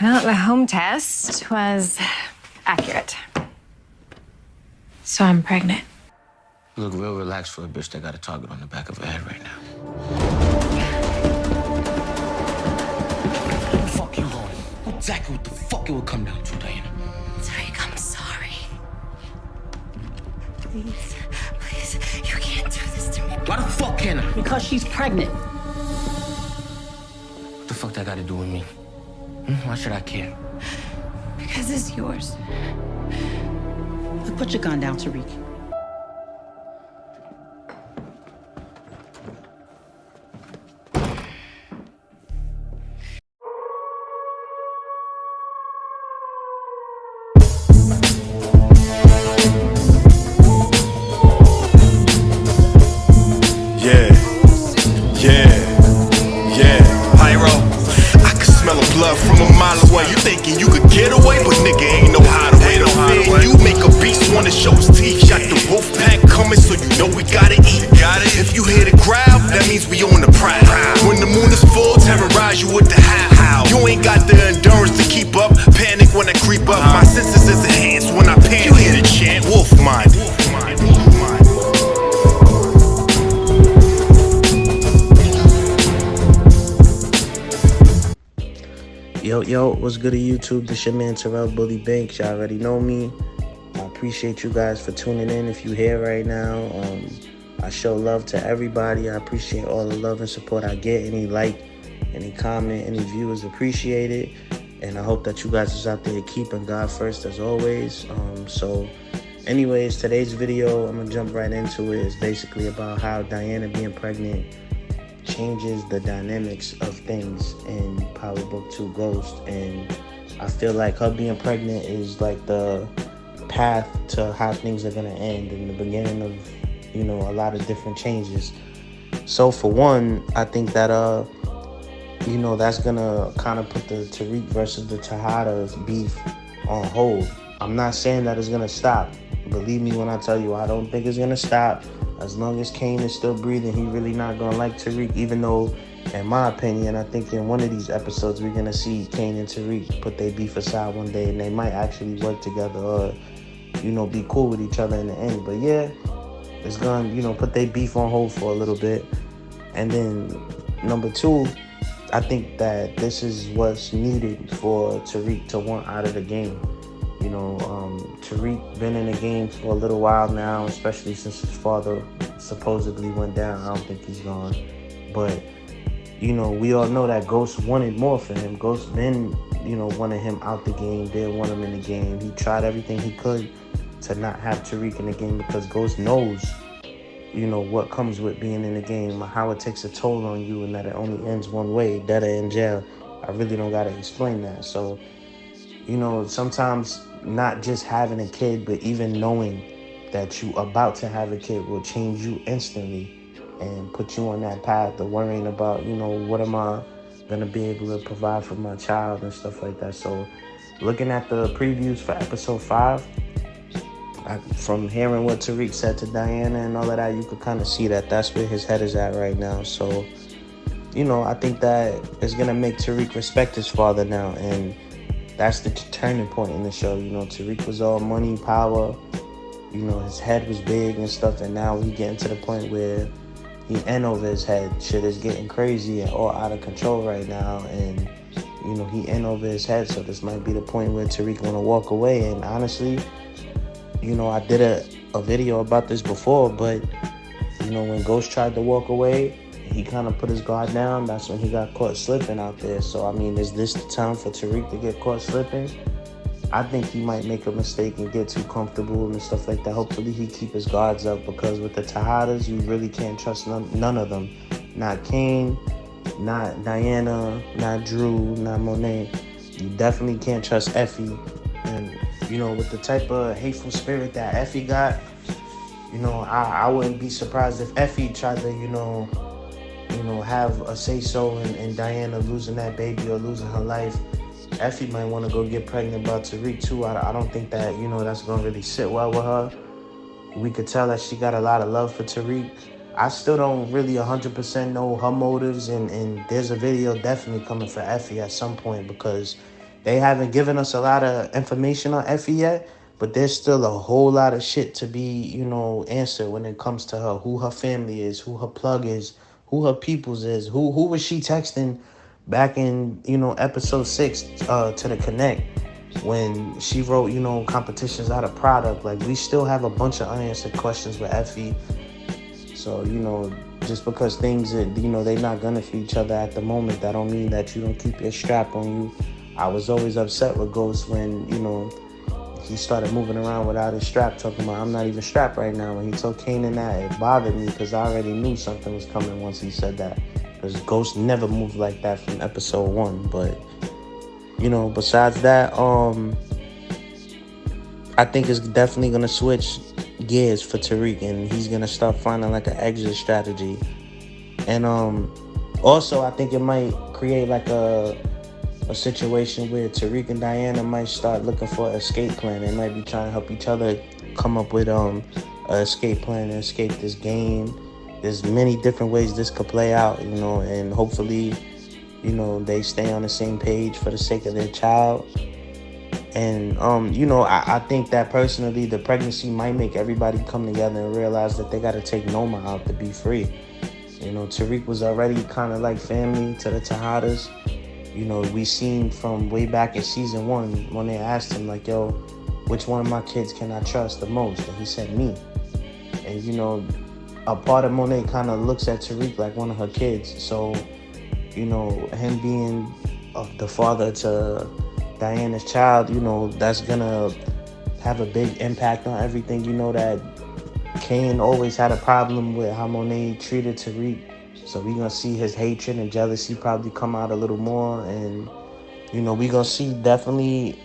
Well, the home test was accurate. So I'm pregnant. You look real relaxed for a bitch that got a target on the back of her head right now. Where the fuck you going? Exactly what the fuck it would come down to, Diana. Tariq, I'm sorry. Please, please, you can't do this to me. Why the fuck can't I? Because she's pregnant. What the fuck that got to do with me? Why should I care? Because it's yours. Look, put your gun down, Tariq. Blood from a mile away. You thinking you could get away, but nigga ain't no hideaway. No fear you make a beast wanna show his teeth. Shot the wolf pack coming, so you know we gotta eat. If you hear the growl, that means we on the prowl. When the moon is full, terrorize you with the howl. You ain't got the endurance to keep up. Panic when I creep up. My senses is enhanced when I panic. You hear the chant, wolf mind. Yo, what's good to YouTube? This your man Tariq Bully Banks. Y'all already know me. I appreciate you guys for tuning in. If you're here right now, I show love to everybody. I appreciate all the love and support I get. Any like, any comment, any view is appreciated. And I hope that you guys is out there keeping God first as always. So anyways, today's video, I'm gonna jump right into it. It's basically about how Diana being pregnant changes the dynamics of things in Power Book 2 Ghost. And I feel like her being pregnant is like the path to how things are going to end in the beginning of, you know, a lot of different changes. So for one, I think that, you know, that's going to kind of put the Tariq versus the Tejadas beef on hold. I'm not saying that it's going to stop. Believe me when I tell you, I don't think it's going to stop. As long as Kane is still breathing, he really not going to like Tariq, even though, in my opinion, I think in one of these episodes, we're going to see Kane and Tariq put their beef aside one day, and they might actually work together or, you know, be cool with each other in the end. But yeah, it's going to, you know, put their beef on hold for a little bit. And then, number two, I think that this is what's needed for Tariq to want out of the game. You know, Tariq been in the game for a little while now, especially since his father supposedly went down. I don't think he's gone. But, you know, we all know that Ghost wanted more for him. Ghost been, you know, wanted him out the game, didn't want him in the game. He tried everything he could to not have Tariq in the game because Ghost knows, you know, what comes with being in the game, how it takes a toll on you and that it only ends one way, dead or in jail. I really don't got to explain that. So, you know, sometimes not just having a kid, but even knowing that you about to have a kid will change you instantly and put you on that path of worrying about, you know, what am I going to be able to provide for my child and stuff like that. So looking at the previews for episode 5, from hearing what Tariq said to Diana and all of that, you could kind of see that that's where his head is at right now. So, you know, I think that it's going to make Tariq respect his father now, and that's the turning point in the show. You know, Tariq was all money, power, you know, his head was big and stuff, and now he getting to the point where he in over his head. Shit is getting crazy and all out of control right now, and, you know, he in over his head, so this might be the point where Tariq want to walk away. And honestly, you know, I did a video about this before, but, you know, when Ghost tried to walk away, he kind of put his guard down. That's when he got caught slipping out there. So, I mean, is this the time for Tariq to get caught slipping? I think he might make a mistake and get too comfortable and stuff like that. Hopefully he keep his guards up, because with the Tejadas, you really can't trust none of them. Not Kane, not Diana, not Drew, not Monet. You definitely can't trust Effie. And, you know, with the type of hateful spirit that Effie got, you know, I wouldn't be surprised if Effie tried to, you know, have a say-so in Diana losing that baby or losing her life. Effie might want to go get pregnant about Tariq too. I don't think that, you know, that's going to really sit well with her. We could tell that she got a lot of love for Tariq. I still don't really 100% know her motives, and there's a video definitely coming for Effie at some point, because They haven't given us a lot of information on Effie yet, but there's still a whole lot of shit to be, answered when it comes to her. Who her family is, who her plug is, who her peoples is, who was she texting back in, episode 6 to the Connect when she wrote, competitions out of product. Like, we still have a bunch of unanswered questions with Effie. So, just because things are, they're not gunning for each other at the moment, that don't mean that you don't keep your strap on you. I was always upset with Ghost when, he started moving around without his strap, talking about, I'm not even strapped right now. When he told Kanan that, it bothered me because I already knew something was coming once he said that. Because Ghost never moved like that from episode 1. But, besides that, I think it's definitely going to switch gears for Tariq, and he's going to start finding like an exit strategy. And also, I think it might create like a situation where Tariq and Diana might start looking for an escape plan. They might be trying to help each other come up with an escape plan to escape this game. There's many different ways this could play out, and hopefully, they stay on the same page for the sake of their child. And, I think that personally, the pregnancy might make everybody come together and realize that they got to take Noma out to be free. Tariq was already kind of like family to the Tejadas. We seen from way back in season 1 when they asked him, like, yo, which one of my kids can I trust the most? And he said, me. And, a part of Monet kind of looks at Tariq like one of her kids. So, him being the father to Diana's child, that's going to have a big impact on everything. That Kane always had a problem with how Monet treated Tariq. So we're going to see his hatred and jealousy probably come out a little more. And, we're going to see definitely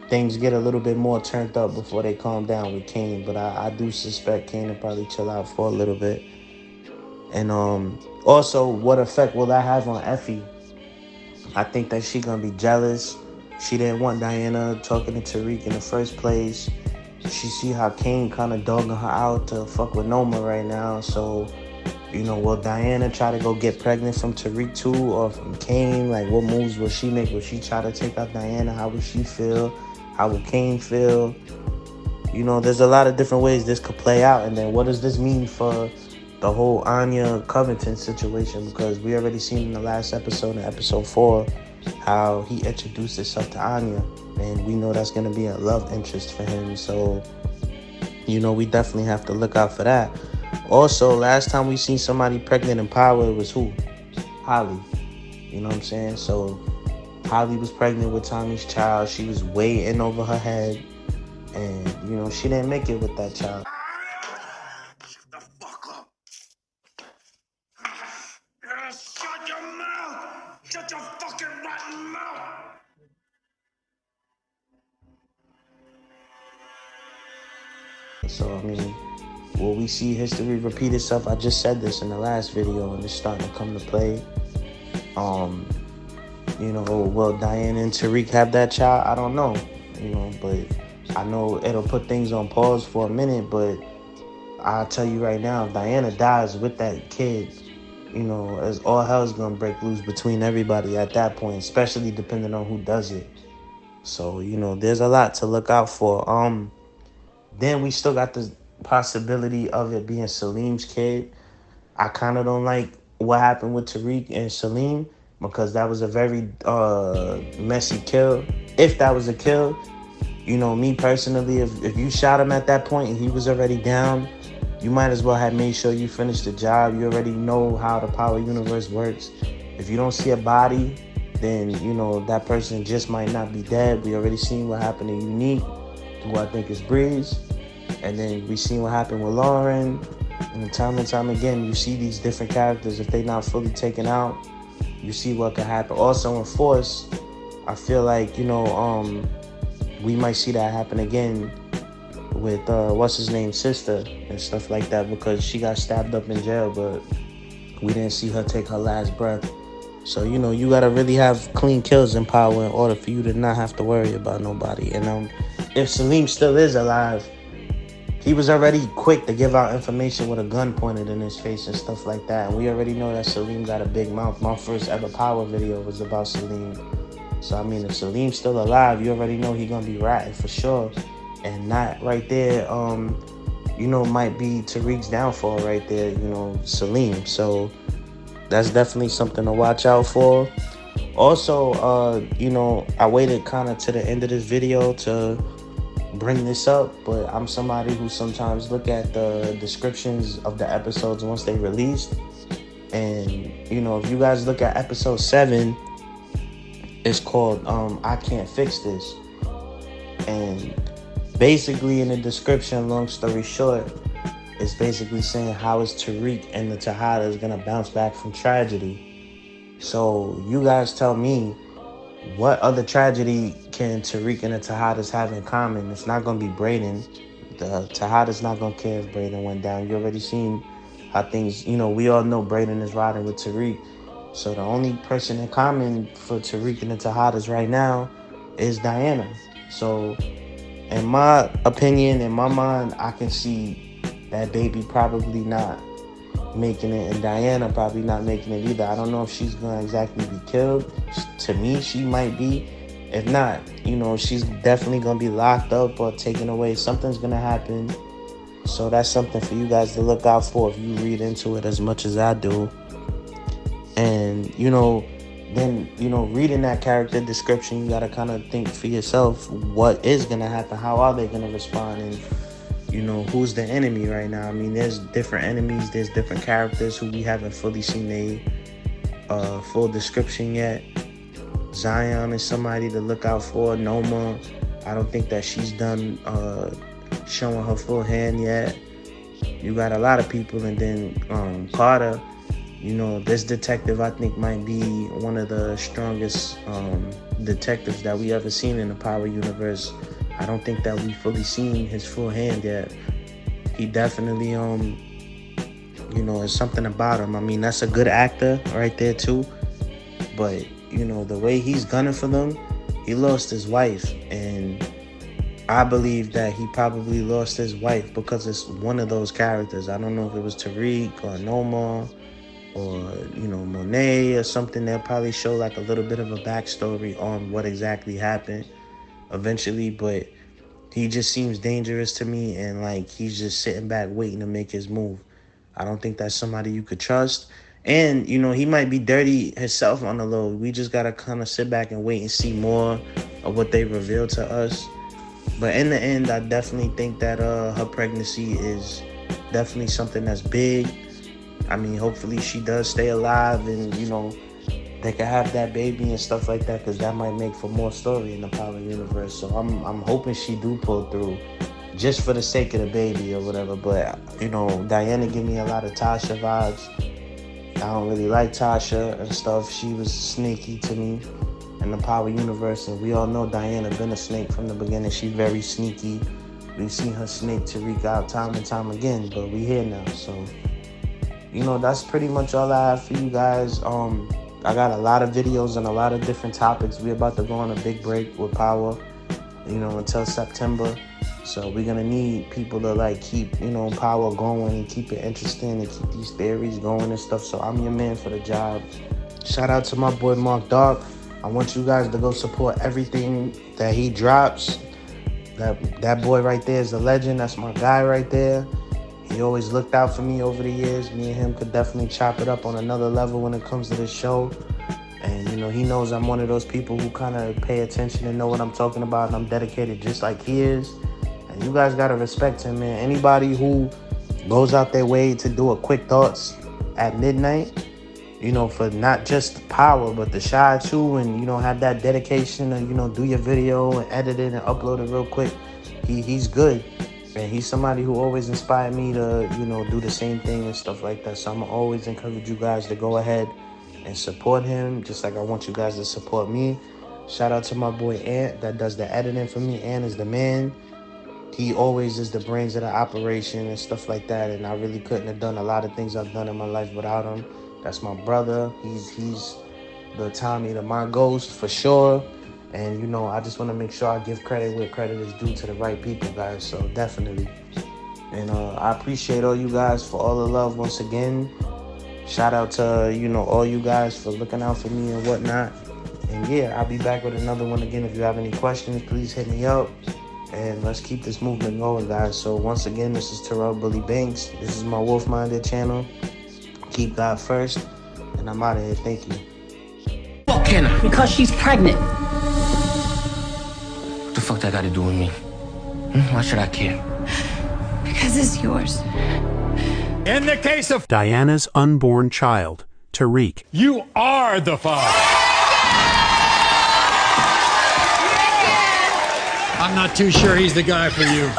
things get a little bit more turned up before they calm down with Kane. But I do suspect Kane will probably chill out for a little bit. And also, what effect will that have on Effie? I think that she's going to be jealous. She didn't want Diana talking to Tariq in the first place. She see how Kane kind of dogging her out to fuck with Noma right now. So, will Diana try to go get pregnant from Tariq too, or from Kane? Like, what moves will she make? Will she try to take out Diana? How will she feel? How will Kane feel? There's a lot of different ways this could play out. And then what does this mean for the whole Anya Covington situation? Because we already seen in the last episode, in episode 4, how he introduced himself to Anya. And we know that's going to be a love interest for him. So, we definitely have to look out for that. Also, last time we seen somebody pregnant in Power, it was who? Holly. You know what I'm saying? So, Holly was pregnant with Tommy's child. She was way in over her head. And, she didn't make it with that child. Shut the fuck up. Shut your mouth. Shut your fucking rotten mouth. So, will we see history repeat itself? I just said this in the last video, and it's starting to come to play. Will Diana and Tariq have that child? I don't know. But I know it'll put things on pause for a minute. But I'll tell you right now, if Diana dies with that kid, as all hell's gonna break loose between everybody at that point, especially depending on who does it. So, there's a lot to look out for. Then we still got the possibility of it being Saleem's kid. I kind of don't like what happened with Tariq and Saleem, because that was a very messy kill. If that was a kill, me personally, if you shot him at that point and he was already down, you might as well have made sure you finished the job. You already know how the power universe works. If you don't see a body, then, that person just might not be dead. We already seen what happened to Unique, who I think is Breeze. And then we seen what happened with Lauren. And time again, you see these different characters. If they're not fully taken out, you see what could happen. Also in Force, I feel like, we might see that happen again with, what's his name, sister and stuff like that, because she got stabbed up in jail, but we didn't see her take her last breath. So, you got to really have clean kills in Power in order for you to not have to worry about nobody. And if Saleem still is alive, he was already quick to give out information with a gun pointed in his face and stuff like that. And we already know that Saleem got a big mouth. My first ever Power video was about Saleem. So, I mean, if Saleem's still alive, you already know he's going to be ratting for sure. And that right there, might be Tariq's downfall right there, Saleem. So, that's definitely something to watch out for. Also, I waited kind of to the end of this video to bring this up, but I'm somebody who sometimes look at the descriptions of the episodes once they released. And, if you guys look at episode 7, it's called I Can't Fix This. And basically in the description, long story short, it's basically saying how is Tariq and the Tejadas gonna bounce back from tragedy. So you guys tell me, what other tragedy can Tariq and the Tejadas have in common? It's not gonna be Braden. The Tejadas not gonna care if Braden went down. You already seen how things, we all know Braden is riding with Tariq. So the only person in common for Tariq and the Tejadas right now is Diana. So in my opinion, in my mind, I can see that baby probably not making it, and Diana probably not making it either. I don't know if she's gonna exactly be killed. To me, she might be. If not, she's definitely gonna be locked up or taken away. Something's gonna happen. So that's something for you guys to look out for if you read into it as much as I do. And then reading that character description, you gotta kind of think for yourself, what is gonna happen? How are they gonna respond? And who's the enemy right now? I mean, there's different enemies, there's different characters who we haven't fully seen a full description yet. Zion is somebody to look out for. Noma, I don't think that she's done showing her full hand yet. You got a lot of people. And then Carter, this detective I think might be one of the strongest detectives that we ever seen in the Power universe. I don't think that we fully seen his full hand yet. He definitely, is something about him. I mean, that's a good actor right there too. But, the way he's gunning for them, he lost his wife. And I believe that he probably lost his wife because it's one of those characters. I don't know if it was Tariq or Noma or, Monet or something. They'll probably show like a little bit of a backstory on what exactly happened eventually, but he just seems dangerous to me, and like he's just sitting back waiting to make his move. I don't think that's somebody you could trust. And he might be dirty himself on the low. We just gotta kind of sit back and wait and see more of what they reveal to us. But in the end, I definitely think that her pregnancy is definitely something that's big. I mean, hopefully she does stay alive, and they can have that baby and stuff like that, because that might make for more story in the Power universe. So I'm hoping she do pull through, just for the sake of the baby or whatever. But Diana give me a lot of Tasha vibes. I don't really like Tasha and stuff. She was sneaky to me in the Power universe, and we all know Diana been a snake from the beginning. She's very sneaky. We've seen her snake Tariq out time and time again, but we here now. So that's pretty much all I have for you guys. I got a lot of videos on a lot of different topics. We're about to go on a big break with Power, until September. So we're going to need people to keep, Power going and keep it interesting and keep these theories going and stuff. So I'm your man for the job. Shout out to my boy Mark Dark. I want you guys to go support everything that he drops. That boy right there is a legend. That's my guy right there. He always looked out for me over the years. Me and him could definitely chop it up on another level when it comes to this show. And, he knows I'm one of those people who kind of pay attention and know what I'm talking about. And I'm dedicated just like he is. And you guys got to respect him, man. Anybody who goes out their way to do a quick thoughts at midnight, for not just Power, but the Shy too. And, have that dedication and, do your video and edit it and upload it real quick. He's good. And he's somebody who always inspired me to, do the same thing and stuff like that. So I'm always encourage you guys to go ahead and support him, just like I want you guys to support me. Shout out to my boy Ant that does the editing for me. Ant is the man. He always is the brains of the operation and stuff like that. And I really couldn't have done a lot of things I've done in my life without him. That's my brother. He's the Tommy to my Ghost for sure. And, I just want to make sure I give credit where credit is due to the right people, guys. So definitely. And I appreciate all you guys for all the love once again. Shout out to, all you guys for looking out for me and whatnot. And yeah, I'll be back with another one again. If you have any questions, please hit me up. And let's keep this movement going, guys. So once again, this is Tariq Bully Banks. This is my Wolf Minded channel. Keep God first. And I'm out of here. Thank you. Fuck Kenna. Because she's pregnant. What the fuck that got to do with me? Why should I care? Because it's yours. In the case of Diana's unborn child, Tariq. you are the father. I'm not too sure he's the guy for you.